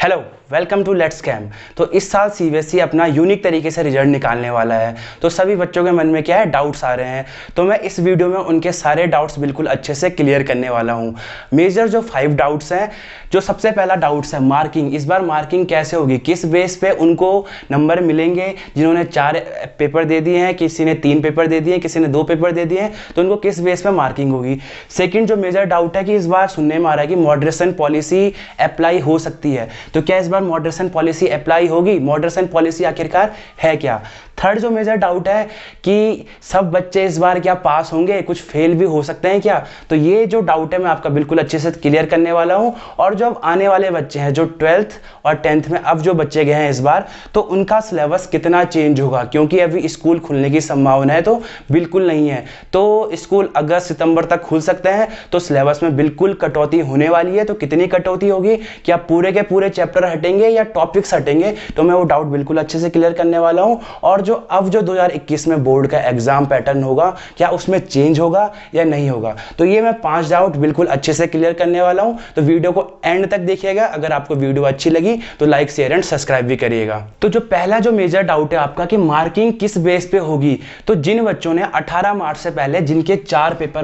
Hello, welcome to let's scam. तो इस साल सीबीएसई अपना यूनिक तरीके से रिजल्ट निकालने वाला है। तो सभी बच्चों के मन में क्या है, डाउट्स आ रहे हैं। तो मैं इस वीडियो में उनके सारे डाउट्स बिल्कुल अच्छे से क्लियर करने वाला हूँ। मेजर जो 5 डाउट्स हैं, जो सबसे पहला डाउट्स है मार्किंग। इस बार मार्किंग कैसे होगी, किस बेस पे उनको नंबर मिलेंगे। जिन्होंने 4 पेपर दे दिए हैं, किसी ने 3 पेपर दे दिए हैं, किसी ने 2 पेपर दे दिए हैं, तो उनको किस बेस पे मार्किंग होगी। सेकंड जो मेजर डाउट है कि इस बार सुनने में आ रहा है कि मॉडरेशन पॉलिसी अप्लाई हो सकती है। तो क्या इस बार मॉडरेशन पॉलिसी अप्लाई होगी? मॉडरेशन पॉलिसी आखिरकार है क्या? थर्ड जो मेजर डाउट है कि सब बच्चे इस बार क्या पास होंगे, कुछ फेल भी हो सकते हैं क्या? तो ये जो डाउट है मैं आपका बिल्कुल अच्छे से क्लियर करने वाला हूं। और जो अब आने वाले बच्चे हैं, जो 12th और 10th में अब जो बच्चे गए हैं इस बार, तो उनका सिलेबस कितना चेंज होगा, क्योंकि अभी स्कूल खुलने की संभावना है तो बिल्कुल नहीं है। तो स्कूल अगस्त सितंबर तक खुल सकते हैं, तो सिलेबस में बिल्कुल कटौती होने वाली है। तो कितनी कटौती होगी, क्या पूरे के पूरे चैप्टर हटेंगे या टॉपिक्स हटेंगे? तो मैं वो डाउट बिल्कुल अच्छे से क्लियर करने वाला हूँ। और जो अब जो 2021 में बोर्ड का एग्जाम पैटर्न होगा, क्या उसमें चेंज होगा या नहीं होगा? तो ये मैं 5 डाउट बिल्कुल अच्छे से क्लियर करने वाला हूं। तो वीडियो को एंड तक देखिएगा। अगर आपको वीडियो अच्छी लगी तो लाइक शेयर एंड सब्सक्राइब भी करिएगा। तो जो पहला जो मेजर डाउट है आपका कि मार्किंग किस बेस पे होगी, तो जिन बच्चों ने 18 मार्च से पहले जिनके 4 पेपर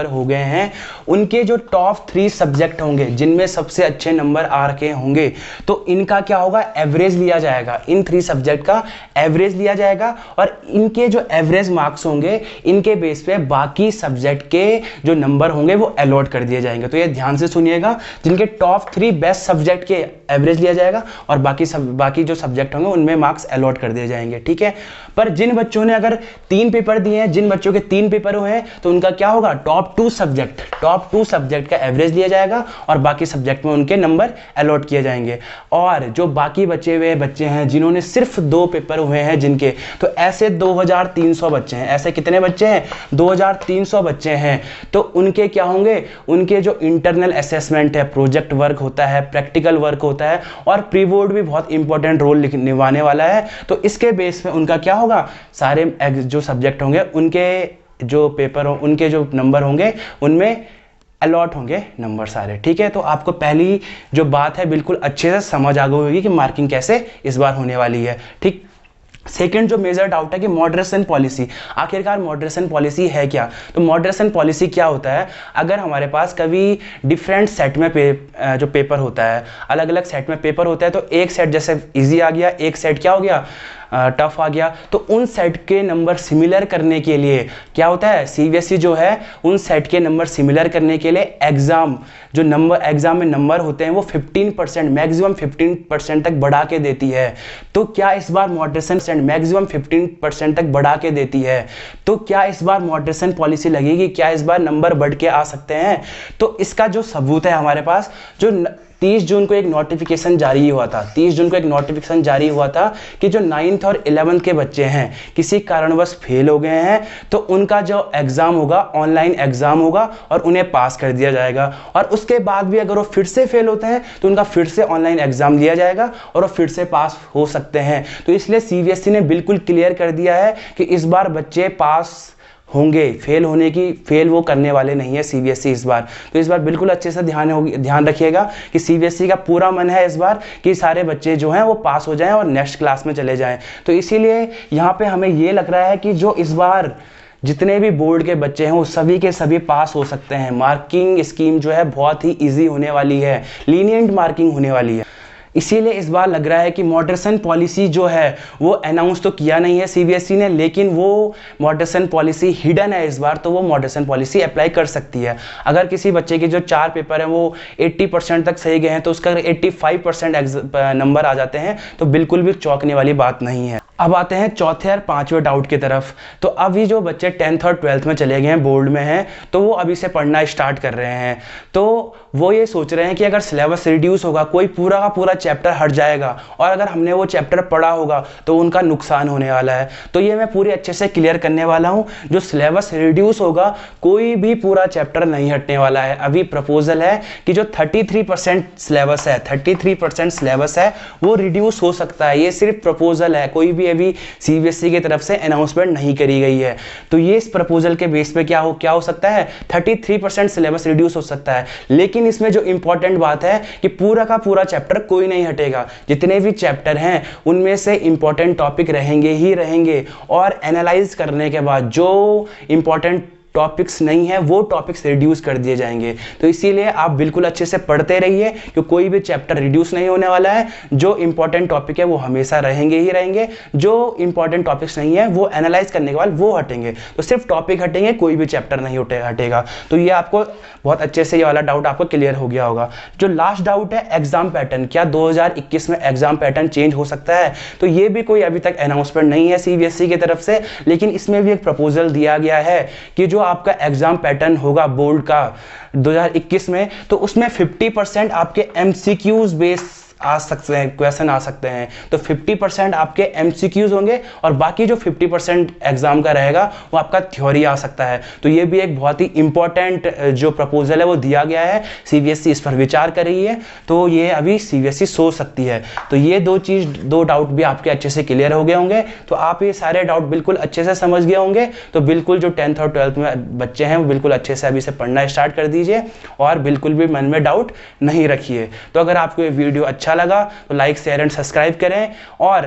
हो गए हैं, उनके जो टॉप 3 सब्जेक्ट होंगे, जिनमें सबसे अच्छे नंबर आ रखे होंगे, तो इनका क्या होगा, एवरेज लिया जाएगा। इन 3 सब्जेक्ट का एवरेज लिया जाएगा और इनके जो एवरेज मार्क्स होंगे, इनके बेस पे बाकी सब्जेक्ट के जो नंबर होंगे वो अलॉट कर दिए जाएंगे। तो ये ध्यान से सुनिएगा, जिनके टॉप 3 बेस्ट सब्जेक्ट के एवरेज लिया जाएगा और बाकी जो सब्जेक्ट होंगे उनमें मार्क्स अलॉट कर दिए जाएंगे, ठीक है। पर जिन बच्चों ने अगर 3 पेपर दिए हैं, जिन बच्चों के 3 पेपर हुए हैं, तो उनका क्या होगा, टॉप 2 सब्जेक्ट का एवरेज लिया जाएगा और बाकी सब्जेक्ट में उनके नंबर अलॉट किए जाएंगे। और जो बाकी बचे हुए बच्चे हैं, जिन्होंने सिर्फ 2 पेपर हुए हैं जिनके, तो ऐसे 2300 बच्चे हैं। ऐसे कितने बच्चे हैं? 2300 बच्चे हैं। तो उनके क्या होंगे, उनके जो इंटरनल असेसमेंट है, प्रोजेक्ट वर्क होता है, प्रैक्टिकल वर्क होता है और प्री बोर्ड भी बहुत इंपॉर्टेंट रोल निभाने वाला है। तो इसके बेस में उनका क्या होगा, सारे जो सब्जेक्ट होंगे, उनके जो पेपर हो, उनके जो नंबर होंगे, उनमें अलॉट होंगे नंबर सारे, ठीक है। तो आपको पहली जो बात है बिल्कुल अच्छे से समझ आ गई होगी कि मार्किंग कैसे इस बार होने वाली है, ठीक। सेकेंड जो मेजर डाउट है कि मॉडरेशन पॉलिसी, आखिरकार मॉडरेशन पॉलिसी है क्या? तो मॉडरेशन पॉलिसी क्या होता है, अगर हमारे पास कभी डिफरेंट सेट में जो पेपर होता है, अलग अलग सेट में पेपर होता है, तो एक सेट जैसे इजी आ गया, एक सेट क्या हो गया, टफ आ गया, तो उन सेट के नंबर सिमिलर करने के लिए क्या होता है, सीबीएसई जो है उन सेट के नंबर सिमिलर करने के लिए एग्जाम में नंबर होते हैं वो 15%, मैक्सिमम 15% तक बढ़ा के देती है। तो क्या इस बार मॉडरेशन मैक्सिमम 15% तक बढ़ा के देती है? तो क्या इस बार मॉडरेशन पॉलिसी लगेगी? क्या इस बार नंबर बढ़ के आ सकते हैं? तो इसका जो सबूत है हमारे पास, जो 30 जून को एक नोटिफिकेशन जारी हुआ था कि जो 9th और 11th के बच्चे हैं, किसी कारणवश फेल हो गए हैं, तो उनका जो एग्जाम होगा, ऑनलाइन एग्जाम होगा और उन्हें पास कर दिया जाएगा। और उसके बाद भी अगर वो फिर से फेल होते हैं तो उनका फिर से ऑनलाइन एग्जाम दिया जाएगा और वो फिर से पास हो सकते हैं। तो इसलिए सीबीएसई ने बिल्कुल क्लियर कर दिया है कि इस बार बच्चे पास होंगे, फेल वो करने वाले नहीं है सीबीएसई इस बार। तो इस बार बिल्कुल अच्छे से ध्यान रखिएगा कि सीबीएसई का पूरा मन है इस बार कि सारे बच्चे जो हैं वो पास हो जाएं और नेक्स्ट क्लास में चले जाएं। तो इसीलिए यहाँ पे हमें ये लग रहा है कि जो इस बार जितने भी बोर्ड के बच्चे हैं वो सभी के सभी पास हो सकते हैं। मार्किंग स्कीम जो है बहुत ही ईजी होने वाली है, लीनियंट मार्किंग होने वाली है। इसीलिए इस बार लग रहा है कि मॉडरेशन पॉलिसी जो है वो अनाउंस तो किया नहीं है सीबीएसई ने, लेकिन वो मॉडरेशन पॉलिसी हिडन है इस बार, तो वो मॉडरेशन पॉलिसी अप्लाई कर सकती है। अगर किसी बच्चे के जो 4 पेपर हैं वो 80% तक सही गए हैं, तो उसका अगर 85% नंबर आ जाते हैं तो बिल्कुल भी चौंकने वाली बात नहीं है। अब आते हैं चौथे और 5वें डाउट की तरफ। तो अभी जो बच्चे 10th और 12th में चले गए हैं, बोर्ड में हैं, तो वो अभी से पढ़ना स्टार्ट कर रहे हैं। तो वो ये सोच रहे हैं कि अगर सिलेबस रिड्यूस होगा, कोई पूरा का पूरा चैप्टर हट जाएगा और अगर हमने वो चैप्टर पढ़ा होगा तो उनका नुकसान होने वाला है। तो ये मैं पूरे अच्छे से क्लियर करने वाला हूँ। जो सिलेबस रिड्यूस होगा, कोई भी पूरा चैप्टर नहीं हटने वाला है। अभी प्रपोजल है कि जो 33% सिलेबस है, 33% सिलेबस है वो रिड्यूस हो सकता है। ये सिर्फ प्रपोजल है, कोई भी अभी सीबीएसई की तरफ से अनाउंसमेंट नहीं करी गई है। तो ये इस प्रपोजल के बेस पे क्या हो सकता है, 33% सिलेबस रिड्यूस हो सकता है। लेकिन इसमें जो इंपॉर्टेंट बात है कि पूरा का पूरा चैप्टर कोई नहीं हटेगा। जितने भी चैप्टर हैं उनमें से इंपॉर्टेंट टॉपिक रहेंगे ही रहेंगे, और एनालाइज करने के बाद जो इंपॉर्टेंट टॉपिक्स नहीं है वो टॉपिक्स रिड्यूस कर दिए जाएंगे। तो इसीलिए आप बिल्कुल अच्छे से पढ़ते रहिए कि कोई भी चैप्टर रिड्यूस नहीं होने वाला है। जो इंपॉर्टेंट टॉपिक है वो हमेशा रहेंगे ही रहेंगे, जो इंपॉर्टेंट टॉपिक्स नहीं है वो एनालाइज करने के बाद वो हटेंगे। तो सिर्फ टॉपिक हटेंगे, कोई भी चैप्टर नहीं हटेगा। तो ये आपको बहुत अच्छे से ये वाला डाउट आपको क्लियर हो गया होगा। जो लास्ट डाउट है एग्जाम पैटर्न, क्या 2021 में एग्जाम पैटर्न चेंज हो सकता है? तो ये भी कोई अभी तक अनाउंसमेंट नहीं है सीबीएसई की तरफ से, लेकिन इसमें भी एक प्रपोजल दिया गया है कि जो आपका एग्जाम पैटर्न होगा बोर्ड का 2021 में, तो उसमें 50% आपके एमसीक्यूज बेस आ सकते हैं, क्वेश्चन आ सकते हैं। तो 50% आपके एमसीक्यूज होंगे और बाकी जो 50% एग्जाम का रहेगा वो आपका थ्योरी आ सकता है। तो ये भी एक बहुत ही इंपॉर्टेंट जो प्रपोजल है वो दिया गया है। सीबीएसई इस पर विचार कर रही है, तो ये अभी सीबीएसई सोच सकती है। तो ये दो डाउट भी आपके अच्छे से क्लियर हो गए होंगे। तो आप ये सारे डाउट बिल्कुल अच्छे से समझ गए होंगे। तो बिल्कुल जो 10th और 12th में बच्चे हैं वो बिल्कुल अच्छे से अभी से पढ़ना स्टार्ट कर दीजिए और बिल्कुल भी मन में डाउट नहीं रखिए। तो अगर आपको ये वीडियो अच्छा लगा तो लाइक, शेयर एंड सब्सक्राइब करें और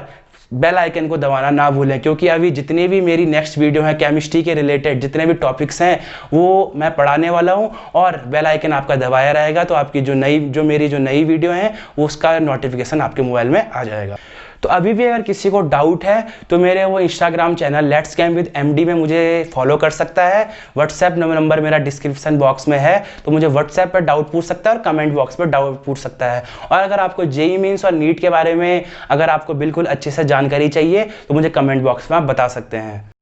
बेल आइकन को दबाना ना भूलें, क्योंकि अभी जितने भी मेरी नेक्स्ट वीडियो है केमिस्ट्री के रिलेटेड जितने भी टॉपिक्स हैं वो मैं पढ़ाने वाला हूं, और बेल आइकन आपका दबाया रहेगा तो आपकी जो मेरी नई वीडियो है वो उसका नोटिफिकेशन आपके मोबाइल में आ जाएगा। तो अभी भी अगर किसी को डाउट है तो मेरे वो Instagram channel let's cam with MD में मुझे फॉलो कर सकता है। व्हाट्सएप नंबर मेरा डिस्क्रिप्शन बॉक्स में है, तो मुझे व्हाट्सएप पर डाउट पूछ सकता है और कमेंट बॉक्स पर डाउट पूछ सकता है। और अगर आपको जेईई मेंस और नीट के बारे में अगर आपको बिल्कुल अच्छे से जानकारी चाहिए तो मुझे कमेंट बॉक्स में आप बता सकते हैं।